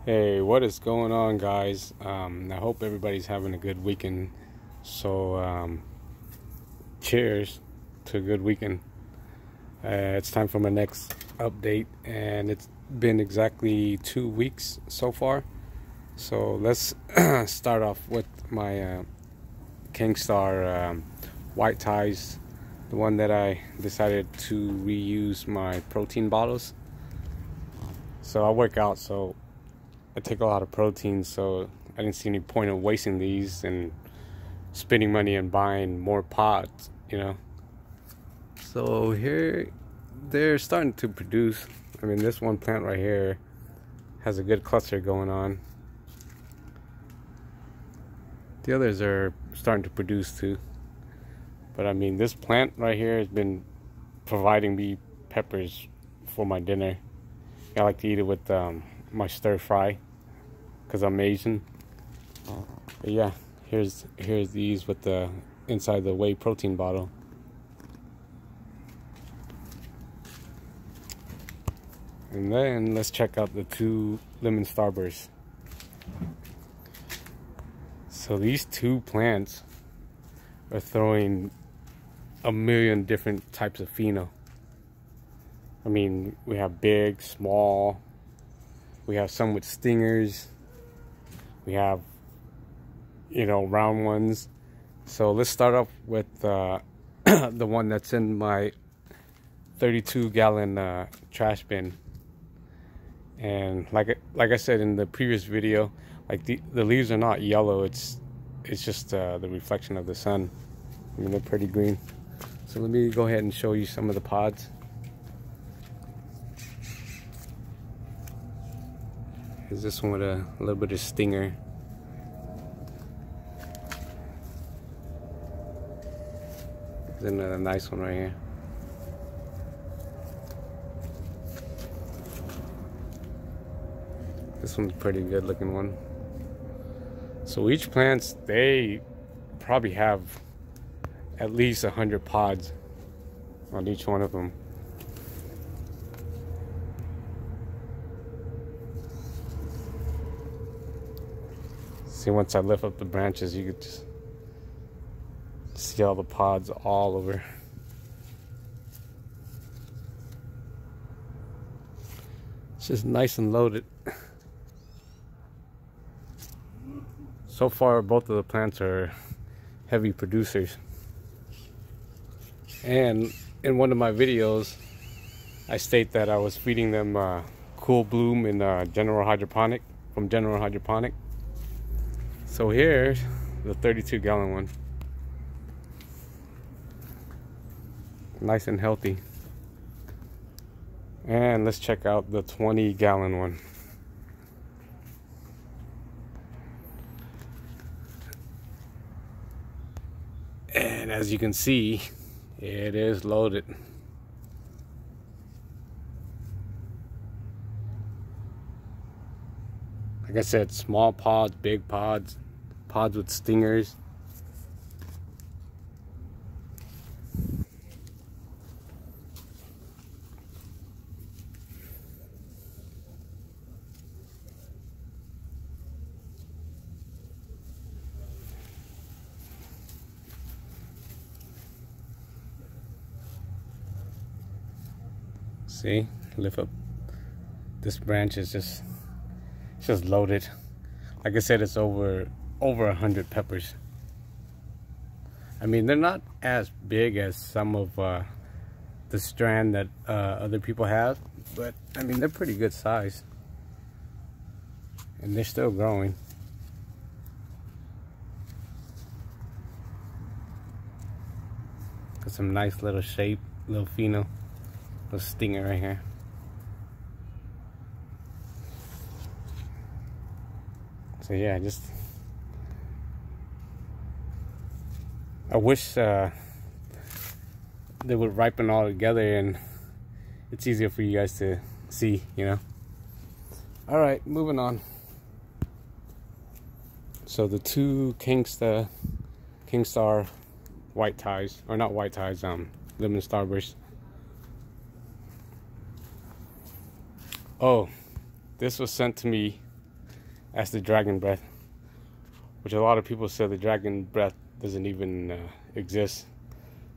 Hey, what is going on, guys? I hope everybody's having a good weekend. So, cheers to a good weekend. It's time for my next update, and it's been exactly 2 weeks so far. So let's start off with my Kingstar white ties, the one that I decided to reuse my protein bottles. So I work out, so I take a lot of protein, so I didn't see any point of wasting these and spending money and buying more pods, So here, they're starting to produce. I mean, this one plant right here has a good cluster going on. The others are starting to produce too. But I mean, this plant right here has been providing me peppers for my dinner. I like to eat it with my stir fry, because I'm Asian. But yeah, here's these with the inside the whey protein bottle. And then let's check out the 2 lemon starbursts. So these 2 plants are throwing a million different types of pheno. I mean, we have big, small, we have some with stingers, we have, round ones. So let's start off with the one that's in my 32-gallon trash bin. And like I said in the previous video, like the leaves are not yellow, it's just the reflection of the sun. I mean, they're pretty green. So let me go ahead and show you some of the pods. Here's this one with a little bit of stinger. There's another nice one right here. This one's a pretty good looking one. So each plants, they probably have at least 100 pods on each one of them. See, once I lift up the branches, you could just see all the pods all over. It's just nice and loaded. So far, both of the plants are heavy producers. And in one of my videos, I state that I was feeding them Cool Bloom in General Hydroponic, from General Hydroponic. So here's the 32-gallon one. Nice and healthy. And let's check out the 20-gallon one. And as you can see, it is loaded. Like I said, small pods, big pods, pods with stingers. See, lift up. This branch is just loaded. Like I said, it's over 100 peppers. I mean, they're not as big as some of the strand that other people have, but I mean, they're pretty good size, and they're still growing. Got some nice little shape, little pheno. Little stinger right here. So yeah, I wish they would ripen all together and it's easier for you guys to see, All right, moving on. So the 2 Kingstar white ties, or not white ties, lemon starburst. Oh, this was sent to me That's the dragon breath, which a lot of people say the dragon breath doesn't even exist.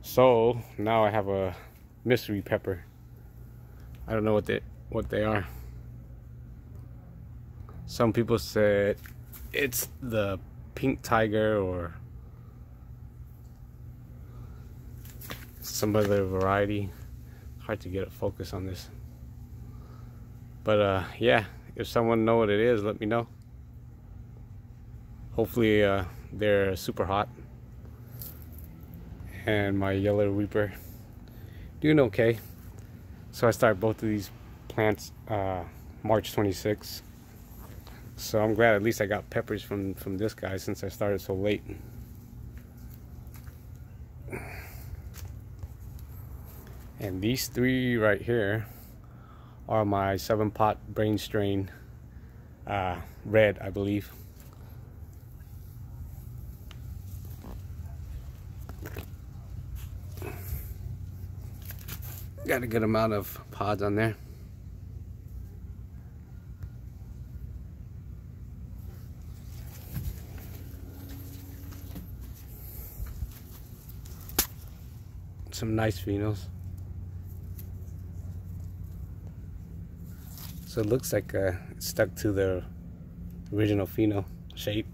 So now I have a mystery pepper. I don't know what they are. Some people said it's the pink tiger or some other variety. Hard to get a focus on this. But yeah, if someone know what it is, let me know. Hopefully they're super hot. And my yellow reaper doing okay. So I start both of these plants March 26th. So I'm glad at least I got peppers from this guy since I started so late. And these three right here are my 7-pot brain strain red, I believe. Got a good amount of pods on there. Some nice phenos. So it looks like it's stuck to the original pheno shape.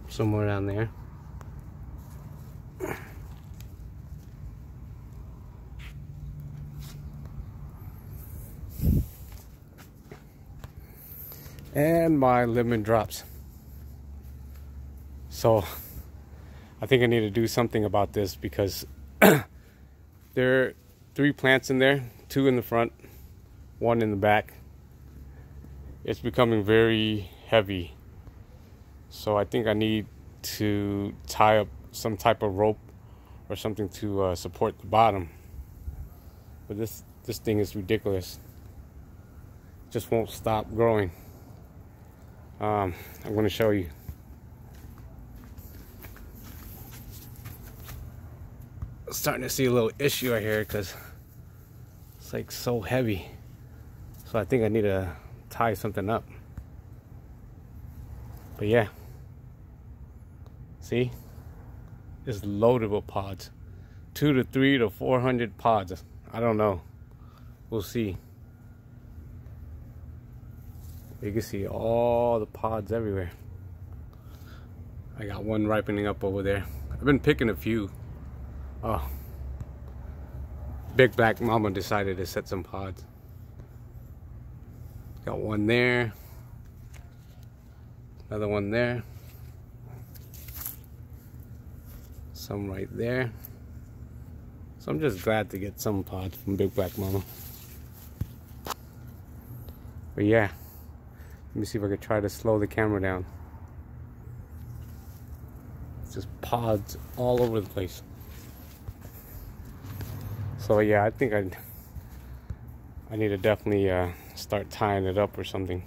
Somewhere down there. And my lemon drops. So I think I need to do something about this because there are 3 plants in there, 2 in the front, 1 in the back. It's becoming very heavy. So I think I need to tie up some type of rope or something to support the bottom. But this thing is ridiculous. Just won't stop growing. I'm going to show you. Starting to see a little issue right here because it's like so heavy. So I think I need to tie something up. But yeah. See? It's loaded with pods. 200 to 300 to 400 pods. I don't know. We'll see. You can see all the pods everywhere. I got one ripening up over there. I've been picking a few. Oh. Big Black Mama decided to set some pods. Got one there. Another one there. Some right there. So I'm just glad to get some pods from Big Black Mama. But yeah. Let me see if I can try to slow the camera down. It's just pods all over the place. So yeah, I think I need to definitely start tying it up or something.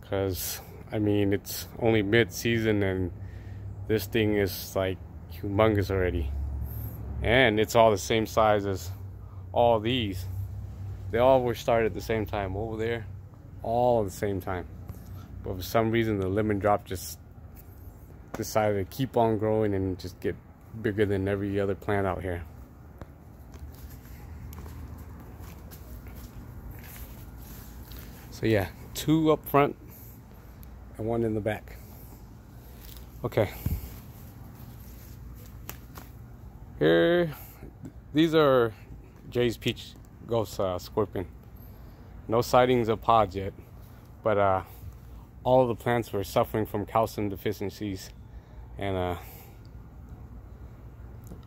Because, I mean, it's only mid-season and this thing is like humongous already. And it's all the same size as all these. They all were started at the same time over there. All at the same time, but for some reason the lemon drop just decided to keep on growing and just get bigger than every other plant out here. So yeah, 2 up front and 1 in the back. Okay, here these are Jay's Peach Ghost Scorpion. No sightings of pods yet, but all of the plants were suffering from calcium deficiencies, and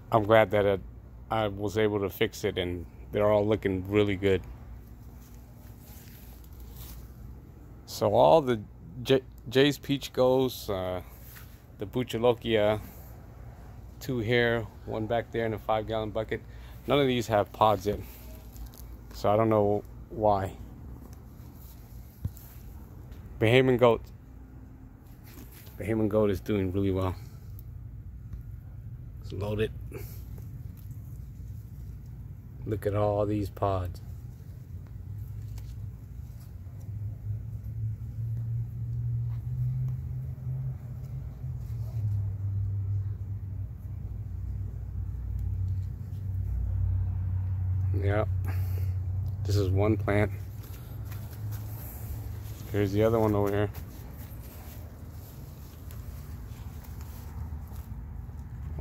I'm glad that I was able to fix it, and they're all looking really good. So all the Jay's Peach Ghosts, the joklokia, 2 here, 1 back there in a 5-gallon bucket. None of these have pods yet, so I don't know why. Bahamian goat is doing really well. It's loaded. Look at all these pods. Yep. This is one plant. Here's the other one over here.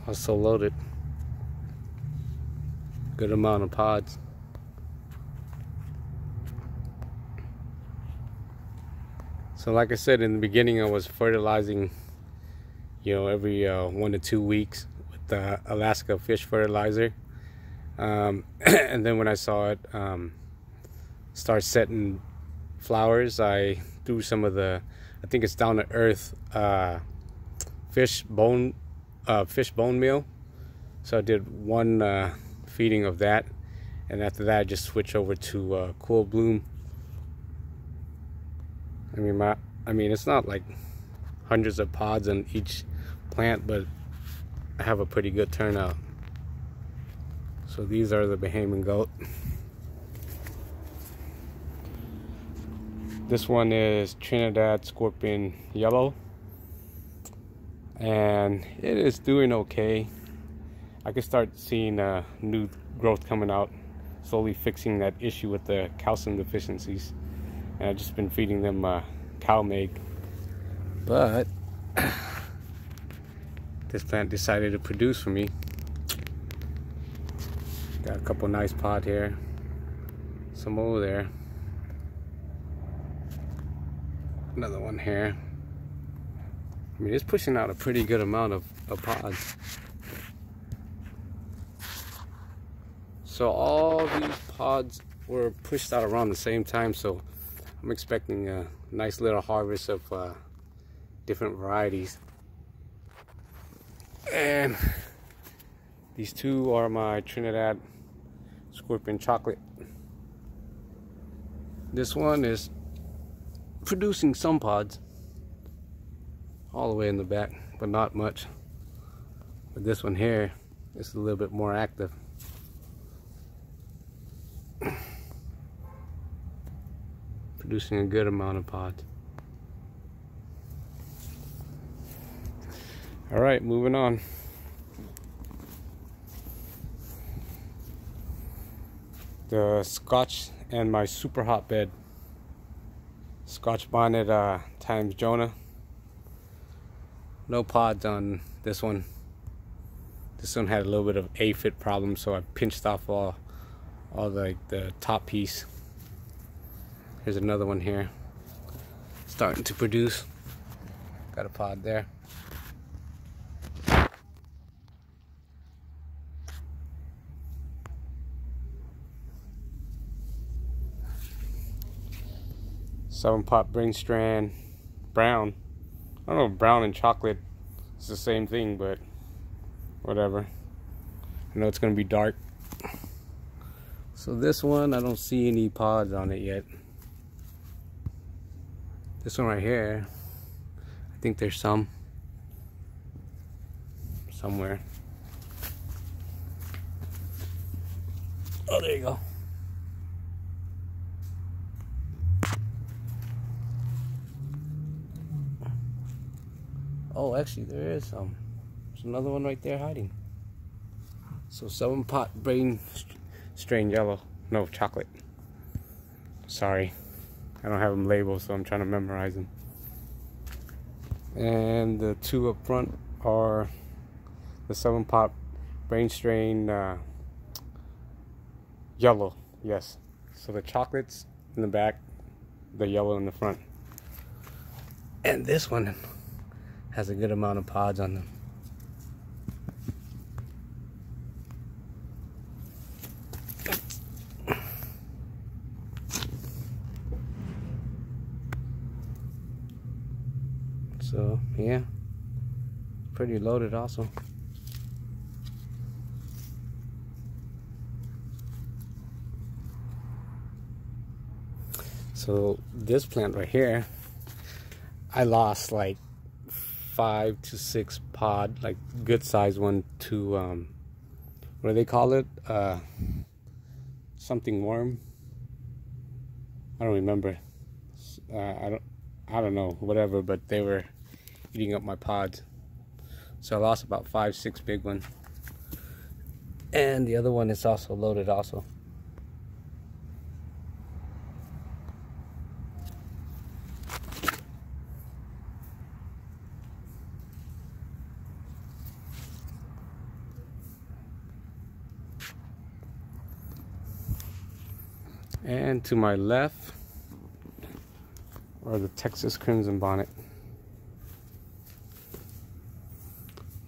Also loaded. Good amount of pods. So like I said in the beginning, I was fertilizing, you know, every 1 to 2 weeks with the Alaska fish fertilizer. And then when I saw it start setting flowers, I threw some of the, I think it's down to earth fish bone meal. So I did one feeding of that, and after that I just switched over to Cool Bloom. I mean it's not like hundreds of pods on each plant, but I have a pretty good turnout. So these are the Bahamian goat. This one is Trinidad scorpion yellow, and it is doing okay. I can start seeing new growth coming out, slowly fixing that issue with the calcium deficiencies. And I've just been feeding them cow milk. But this plant decided to produce for me. Got a couple nice pods here, some over there, another one here. I mean, it's pushing out a pretty good amount of pods. So all these pods were pushed out around the same time, so I'm expecting a nice little harvest of different varieties. And these two are my Trinidad scorpion chocolate. This one is producing some pods all the way in the back, but not much. But this one here is a little bit more active. Producing a good amount of pods. All right, moving on. The Scotch and my super hotbed. Scotch bonnet times Jonah. No pods on this one. This one had a little bit of aphid problem, so I pinched off all the top piece. Here's another one here, starting to produce. Got a pod there. Seven pot brain strand brown. I don't know if brown and chocolate is the same thing, but whatever. I know it's gonna be dark. So this one, I don't see any pods on it yet. This one right here, I think there's some somewhere. Oh, there you go. Oh, actually there is some. There's another one right there hiding. So 7 pot brain strain yellow. No, chocolate. Sorry. I don't have them labeled, so I'm trying to memorize them. And the two up front are the 7 pot brain strain yellow. Yes. So the chocolate's in the back, the yellow in the front. And this one has a good amount of pods on them. So yeah, pretty loaded also. So this plant right here, I lost like 5 to 6 pod, like good size one to what do they call it? Something worm. I don't remember. I don't know, whatever, but they were eating up my pods. So I lost about 5, 6 big ones. And the other one is also loaded also. And to my left are the Texas Crimson Bonnet.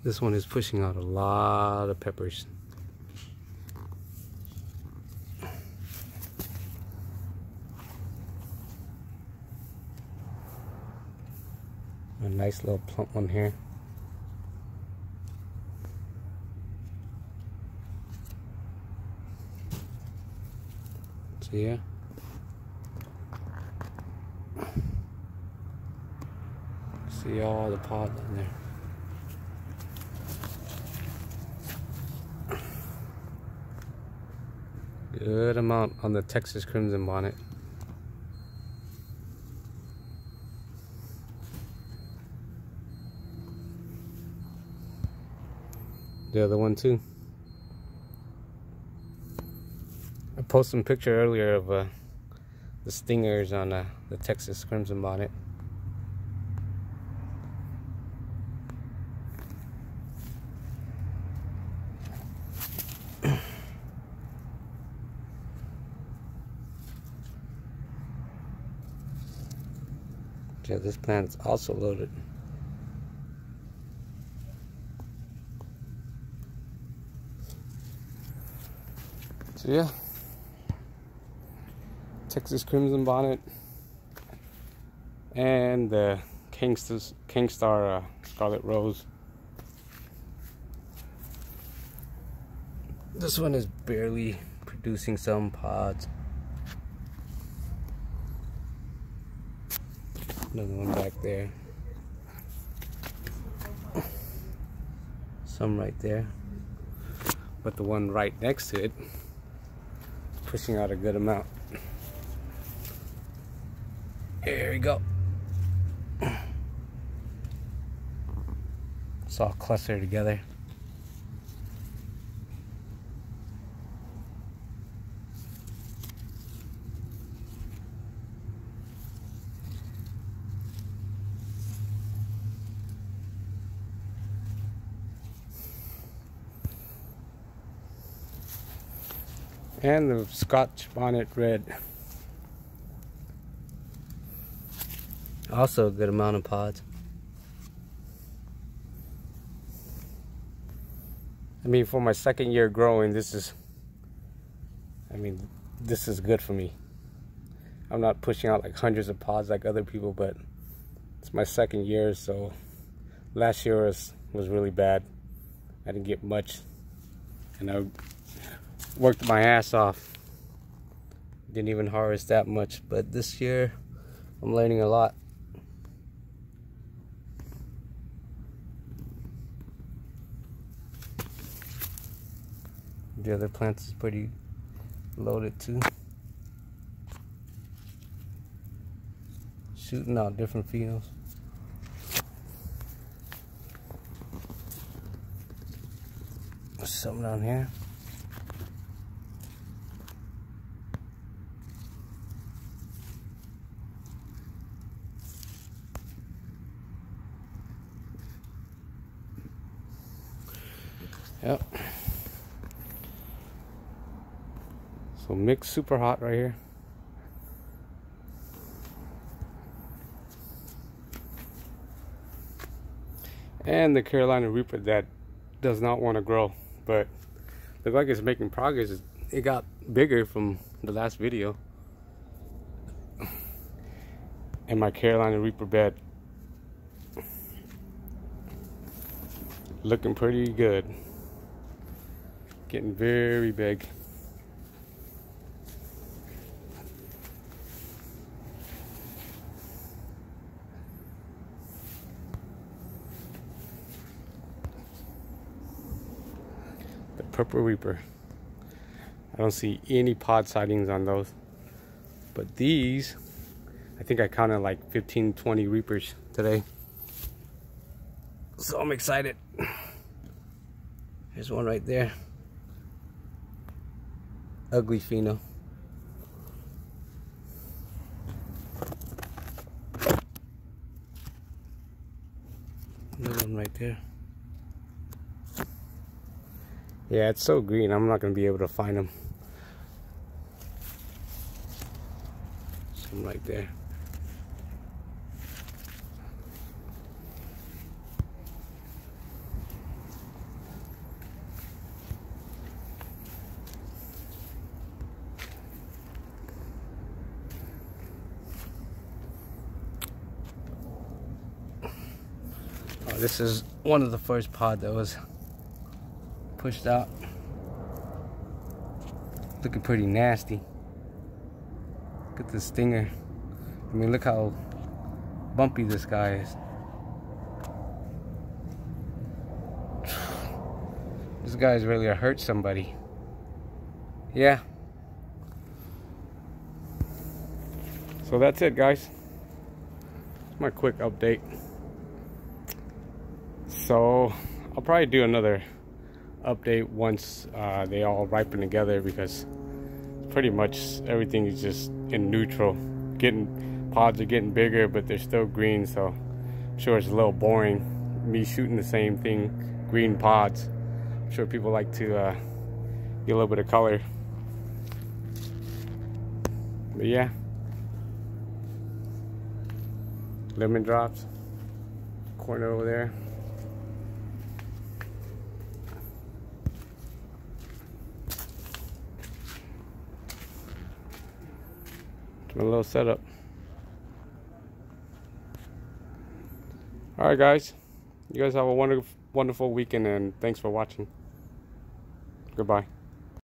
This one is pushing out a lot of peppers. A nice little plump one here. So yeah. See all the pods in there. Good amount on the Texas Crimson Bonnet. The other one too. I posted a picture earlier of the stingers on the Texas Crimson Bonnet. Yeah, this plant is also loaded. So yeah, Texas Crimson Bonnet and the Kingstar Scarlet Rose. This one is barely producing some pods. Another one back there. Some right there. But the one right next to it is pushing out a good amount. Here we go. It's all clustered together. And the Scotch Bonnet Red. Also a good amount of pods. I mean, for my second year growing, this is good for me. I'm not pushing out like hundreds of pods like other people, but it's my second year, so last year was really bad. I didn't get much, and I worked my ass off. Didn't even harvest that much, but this year I'm learning a lot. The other plants is pretty loaded too. Shooting out different phenols. There's something down here. Yep. So mixed super hot right here. And the Carolina Reaper that does not want to grow, but looks like it's making progress. It got bigger from the last video. And my Carolina Reaper bed looking pretty good. Getting very big. purple reaper. I don't see any pod sightings on those. But these, I think I counted like 15, 20 reapers today. So I'm excited. There's one right there. Ugly pheno. Another one right there. Yeah, it's so green, I'm not going to be able to find them. Some right there. Oh, this is one of the first pod that was pushed out. Looking pretty nasty. Look at the stinger. I mean, look how bumpy this guy is. This guy's really hurt somebody. Yeah. So that's it, guys. My quick update. So I'll probably do another update once they all ripen together, because pretty much everything is just in neutral. Pods are getting bigger, but they're still green, so I'm sure it's a little boring me shooting the same thing, green pods. I'm sure people like to get a little bit of color. But yeah, lemon drops, corner over there. A little setup. All right, guys. You guys have a wonderful weekend, and thanks for watching. Goodbye.